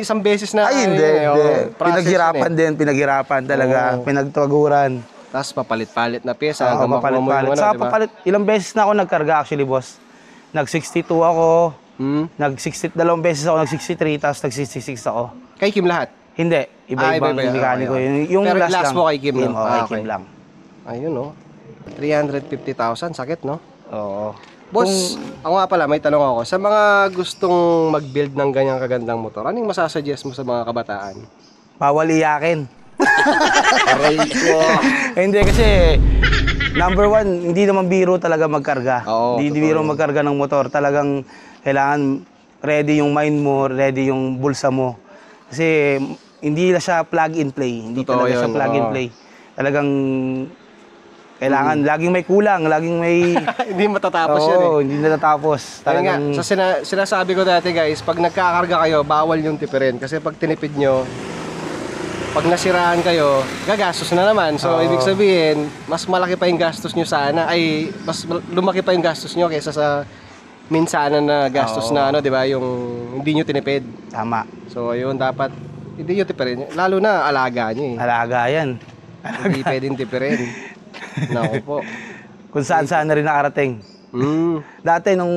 isang beses na. Ay, hindi. Pinaghirapan din, pinaghirapan talaga. Pinagtaguran. Tapos papalit-palit na pyesa. Oo, papalit-palit. Saka papalit, ilang beses na ako nagkarga actually, boss. Nag-62 ako. Dalawang beses ako nag-63, tapos nag-66 ako. Kay Kim lahat? Hindi. Iba-ibang mekaniko. Yung pero last mo kay Kim, no? Kay Kim lang. Ayun, no? 350,000, sakit, no? Oo. Boss, ako nga pala, may tanong ako. Sa mga gustong mag-build ng ganyang kagandang motor, anong masasuggest mo sa mga kabataan? Bawal iyakin. Aray ko. Hindi kasi, number one, hindi naman biro talaga magkarga. Hindi biro magkarga ng motor. Talagang kailangan ready yung mind mo, ready yung bulsa mo. Kasi hindi na siya plug and play. Hindi talaga siya plug and play. Talagang kailangan laging may kulang, laging may hindi matatapos yun eh. Hindi natatapos. Talagang sinasabi ko dati guys, pag nagkakarga kayo, bawal yung tipirin kasi pag tinipid nyo, pag nasiraan kayo, gagastos na naman. So ibig sabihin, mas malaki pa yung gastos nyo sana, ay mas lumaki pa yung gastos nyo kaysa sa minsanan na gastos na ano, 'di ba, yung hindi nyo tinipid. Tama. So ayun, dapat hindi nyo tipirin. Lalo na alaga nyo eh. Alaga yan. Hindi pwedeng tipirin. Naku po. Kung saan-saan na rin nakarating. Dati nung